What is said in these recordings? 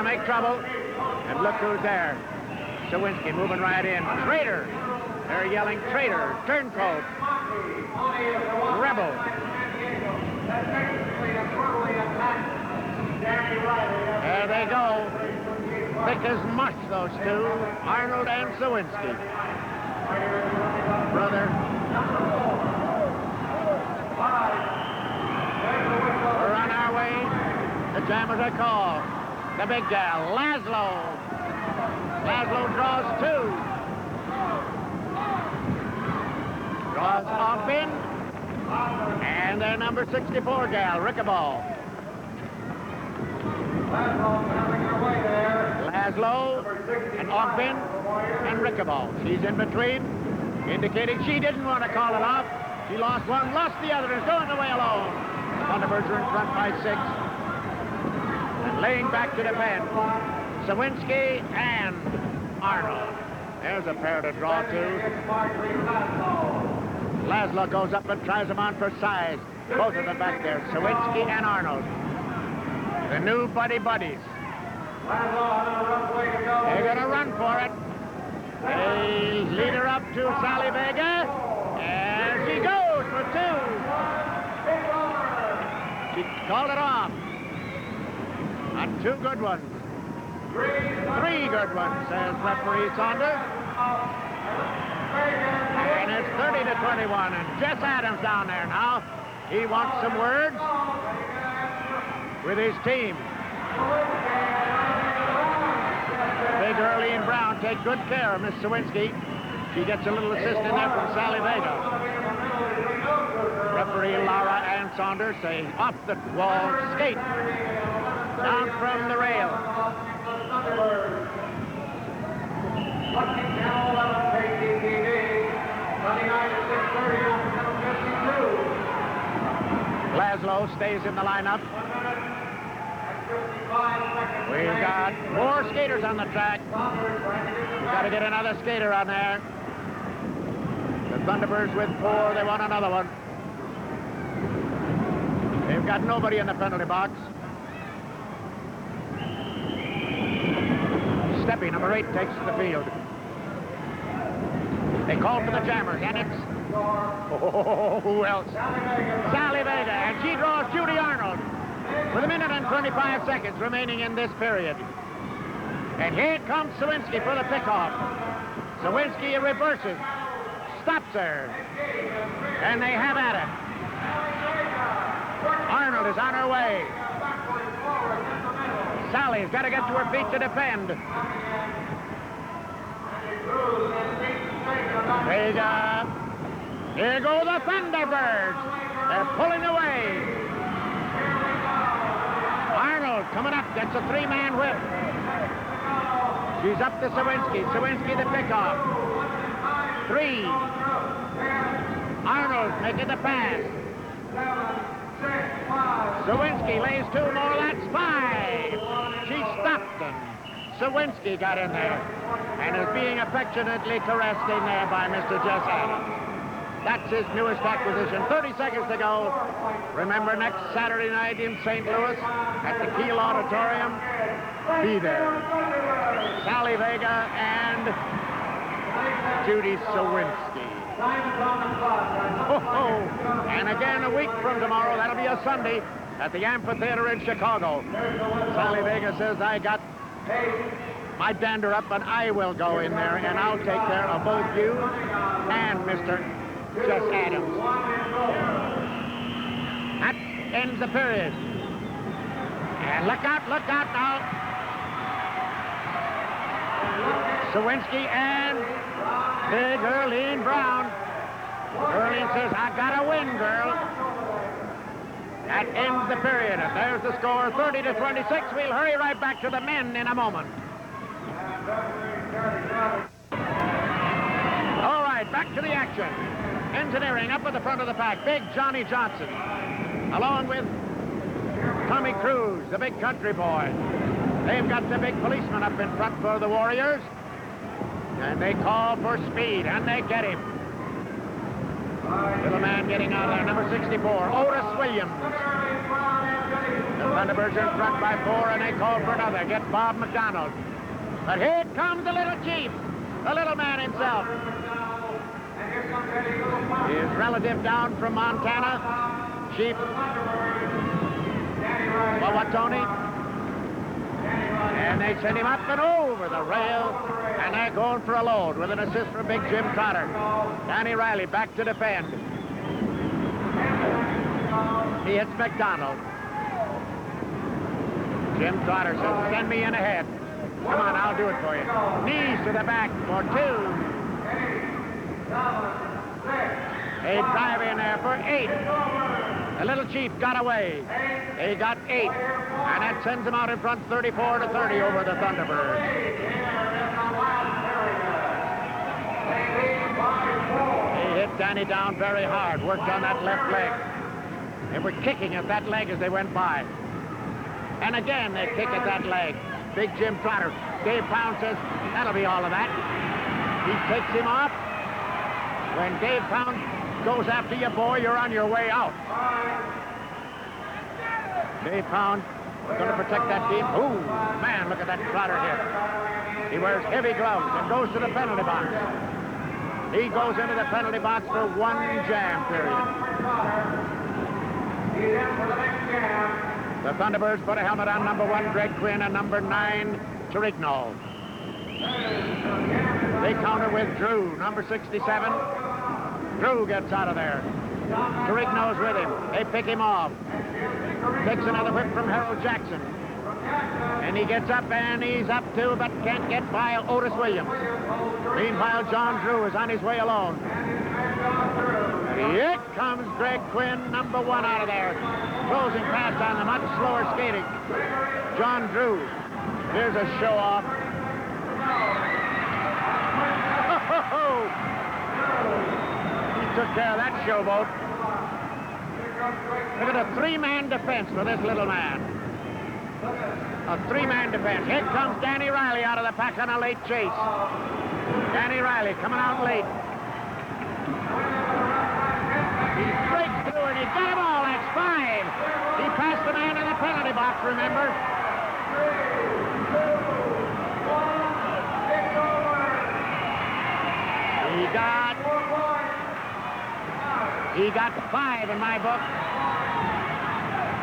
Make trouble. And look who's there. Sowinski moving right in. Traitor. They're yelling traitor, turncoat, rebel. There they go. Thick as mush, those two. Arnold and Sowinski. Brother. We're on our way. The jammers are called. The big gal, Laszlo. Laszlo draws two. Draws off in. And their number 64 gal, Rickaball. Laszlo and Ogben and Rickaball. She's in between, indicating she didn't want to call it off. She lost one, lost the other, is going away alone. Thunderbirds are in front by 6. And laying back to defend, Sowinski and Arnold. There's a pair to draw to. Laszlo goes up and tries them on for size. Both of them back there, Sowinski and Arnold. The new buddies. They're going to run for it. They lead her up to Sally Vega, and she goes for 2. She called it off. Not 2 good ones. 3 good ones, says referee Saunders. And it's 30-21, and Jess Adams down there now. He wants some words with his team. Big Earlene Brown take good care of Miss Sowinski. She gets a little assist in there from Sally Vega. Referee Lara and Saunders say off the wall, skate. Down from the rail. Laszlo stays in the lineup. We've got 4 skaters on the track. We've got to get another skater on there. The Thunderbirds with 4, they want another one. They've got nobody in the penalty box. Steppy, number 8, takes the field. They call for the jammers, and it's... Oh, who else? Sally Vega, and she draws Judy Arnold with 1 minute and 25 seconds remaining in this period. And here comes Sowinski for the pickoff. Sowinski reverses, stops her, and they have at it. Arnold is on her way. Sally's got to get to her feet to defend. Vega. Here go the Thunderbirds. They're pulling away. Arnold coming up, gets a 3-man whip. She's up to Sowinski. Sowinski the pickoff. 3. Arnold making the pass. Sowinski lays 2 more, that's 5. She stopped them. Sowinski got in there and is being affectionately caressed in there by Mr. Jess Adams. That's his newest acquisition. 30 seconds to go. Remember, next Saturday night in St. Louis at the Kiel Auditorium. Be there. Sally Vega and Judy Sowinski. Oh. And again, a week from tomorrow, that'll be a Sunday, at the amphitheater in Chicago. Sally Vega says, I got my dander up, and I will go in there, and I'll take care of both you and Mr. Jess Adams. That ends the period. And look out now. Sowinski and big Earlene Brown. Earlene says, I gotta win, girl. That ends the period. And there's the score, 30-26. We'll hurry right back to the men in a moment. All right, back to the action. Engineering up at the front of the pack. Big Johnny Johnson, along with Tommy Cruz, the big country boy. They've got the big policeman up in front for the Warriors. And they call for speed, and they get him. Little man getting out there, number 64, Otis Williams. The Thunderbirds in front by 4, and they call for another. Get Bob McDonald. But here comes the little chief, the little man himself. His relative down from Montana, Chief Wawatoni. And they send him up and over the rail, and they're going for a load with an assist from Big Jim Trotter. Danny Riley back to defend. He hits McDonald. Jim Trotter says, send me in ahead. Come on, I'll do it for you. Knees to the back for 2. They drive in there for 8. The little chief got away. They got 8. And that sends them out in front 34 to 30 over the Thunderbirds. They hit Danny down very hard, worked on that left leg. They were kicking at that leg as they went by. And again, they kick at that leg. Big Jim Trotter. Dave Pound says, that'll be all of that. He takes him off. When Dave Pound goes after you, boy, you're on your way out. Dave Pound going to protect that team. Ooh, man, look at that Trotter hit. He wears heavy gloves and goes to the penalty box. He goes into the penalty box for 1 jam period. The Thunderbirds put a helmet on number 1, Greg Quinn, and number 9, Torigno. They counter with Drew, number 67. Drew gets out of there. Torigno's with him. They pick him off. Takes another whip from Harold Jackson. And he gets up, and he's up too, but can't get by Otis Williams. Meanwhile, John Drew is on his way alone. Here comes Greg Quinn, number 1 out of there. Closing past on the much slower skating. John Drew. Here's a show-off. He took care of that showboat. Look at a 3-man defense for this little man. A 3-man defense. Here comes Danny Riley out of the pack on a late chase. Danny Riley coming out late. He breaks through and he got them all. That's 5. He passed the man in the penalty box, remember. He got 5 in my book.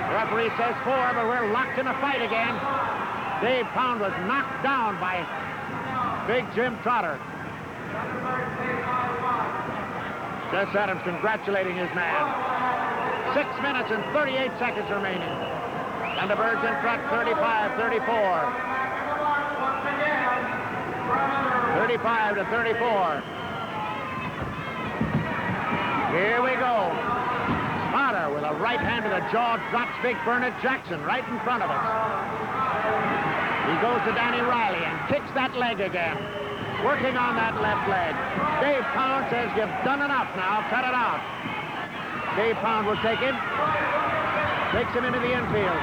The referee says 4, but we're locked in a fight again. Dave Pound was knocked down by Big Jim Trotter. Jess Adams congratulating his man. 6 minutes and 38 seconds remaining. Thunderbirds in front, 35-34. 35-34. Here we go. Trotter with a right hand to the jaw drops Big Bernard Jackson right in front of us. He goes to Danny Riley and kicks that leg again. Working on that left leg. Dave Pound says, you've done enough now, cut it out. Dave Pound will take him. Takes him into the infield.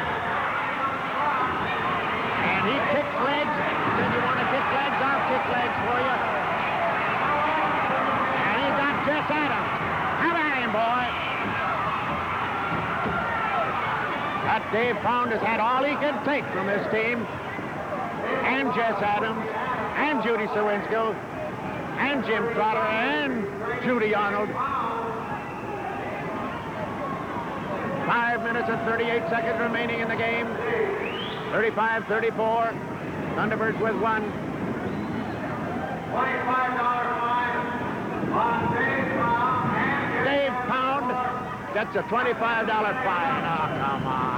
And he kicks legs. He said, you want to kick legs? I'll kick legs for you. And he got Jess Adams. Have at him, boy. That Dave Pound has had all he can take from this team. And Jess Adams, and Judy Sowinski, and Jim Trotter, and Judy Arnold. 5 minutes and 38 seconds remaining in the game. 35-34. Thunderbirds with 1. Dave Pound gets a $25 fine. Oh, come on.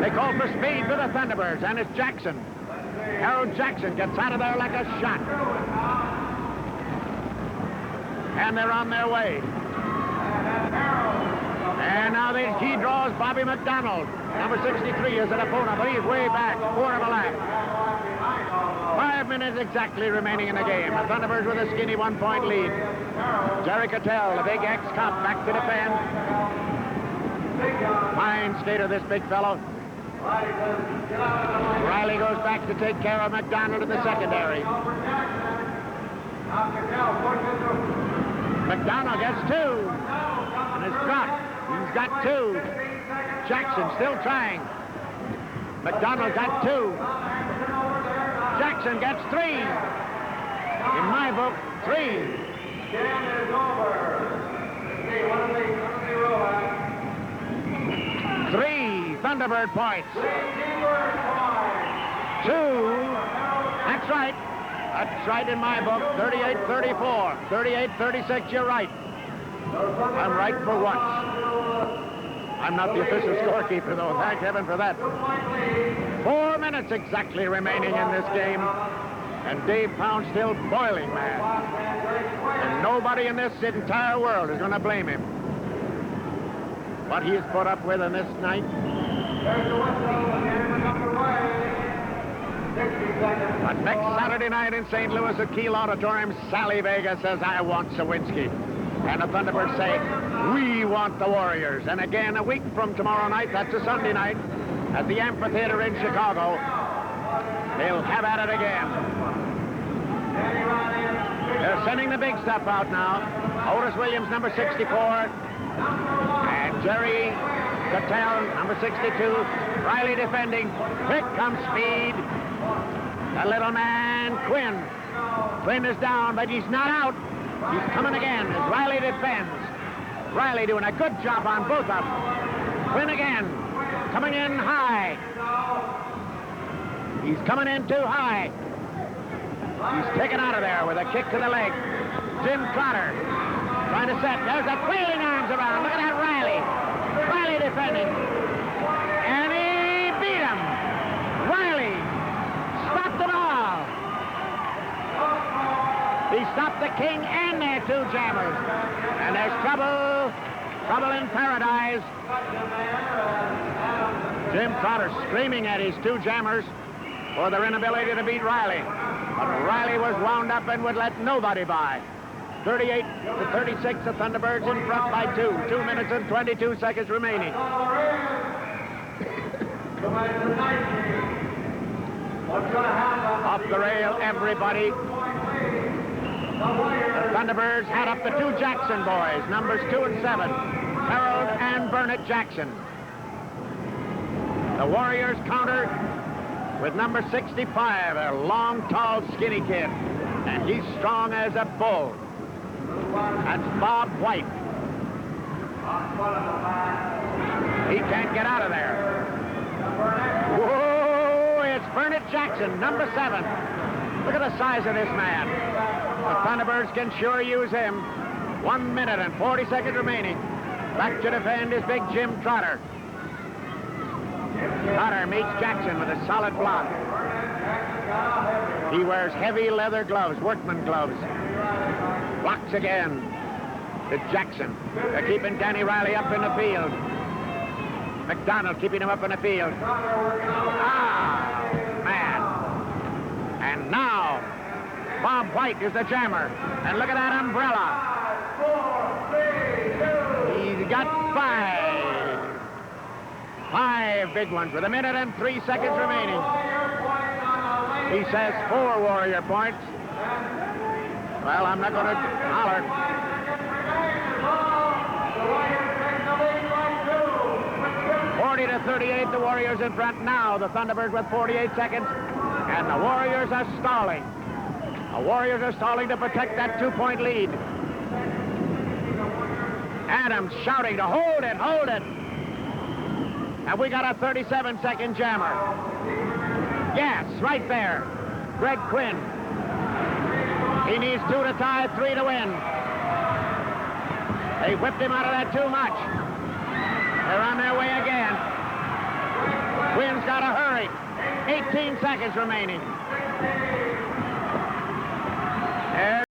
They call for speed for the Thunderbirds, and it's Jackson. Harold Jackson gets out of there like a shot. And they're on their way. And now he draws Bobby McDonald. Number 63 is an opponent, but he's way back, quarter of a lap. 5 minutes exactly remaining in the game. The Thunderbirds with a skinny 1-point lead. Jerry Cattell, the big ex-cop, back to defend. Fine skater, this big fellow. Riley goes back to take care of McDonald in the secondary. McDonald gets 2. And is dropped. He's got 2. Jackson still trying. McDonald got 2. Jackson gets 3. In my book, 3. 3 Thunderbird points. 2. That's right. That's right in my book. 38-34. 38-36, you're right. I'm right for once. I'm not the official scorekeeper, though. Thank heaven for that. 4 minutes exactly remaining in this game. And Dave Pound still boiling mad. And nobody in this entire world is going to blame him. What he's put up with in this night. But next Saturday night in St. Louis at Kiel Auditorium, Sally Vega says, I want Sowinski. And the Thunderbirds say, we want the Warriors. And again, a week from tomorrow night, that's a Sunday night, at the amphitheater in Chicago, they'll have at it again. They're sending the big stuff out now. Otis Williams, number 64, and Jerry Cattell, number 62. Riley defending. Quick comes speed. The little man, Quinn. Quinn is down, but he's not out. He's coming again as Riley defends. Riley doing a good job on both of them. Quinn again, coming in high. He's coming in too high. He's taken out of there with a kick to the leg. Jim Trotter trying to set. There's a flailing arms around. Look at that Riley. Riley defending. And he beat him. Riley stopped them all. He stopped the King and their 2 jammers. And there's trouble in paradise. Jim Trotter screaming at his 2 jammers for their inability to beat Riley. But Riley was wound up and would let nobody by. 38-36, the Thunderbirds in front by 2. 2 minutes and 22 seconds remaining. Off the rail, everybody. The Thunderbirds had up the 2 Jackson boys, numbers 2 and 7, Harold and Burnett Jackson. The Warriors counter with number 65, a long, tall, skinny kid. And he's strong as a bull. That's Bob White. He can't get out of there. Whoa, it's Burnett Jackson, number 7. Look at the size of this man. The Thunderbirds can sure use him. 1 minute and 40 seconds remaining. Back to defend is big Jim Trotter. Trotter meets Jackson with a solid block. He wears heavy leather gloves, workman gloves. Blocks again to Jackson. They're keeping Danny Riley up in the field. McDonald keeping him up in the field. Ah, man. And now, Bob White is the jammer. And look at that umbrella. He's got 5 big ones with 1 minute and 3 seconds remaining. He says 4 Warrior points. Well, I'm not going to holler. to 38, the Warriors in front now. The Thunderbirds with 48 seconds, and the Warriors are stalling. The Warriors are stalling to protect that 2-point lead. Adams shouting to hold it, hold it. Have we got a 37-second jammer? Yes, right there. Greg Quinn. He needs 2 to tie, 3 to win. They whipped him out of that too much. They're on their way again. Quinn's got to hurry. 18 seconds remaining.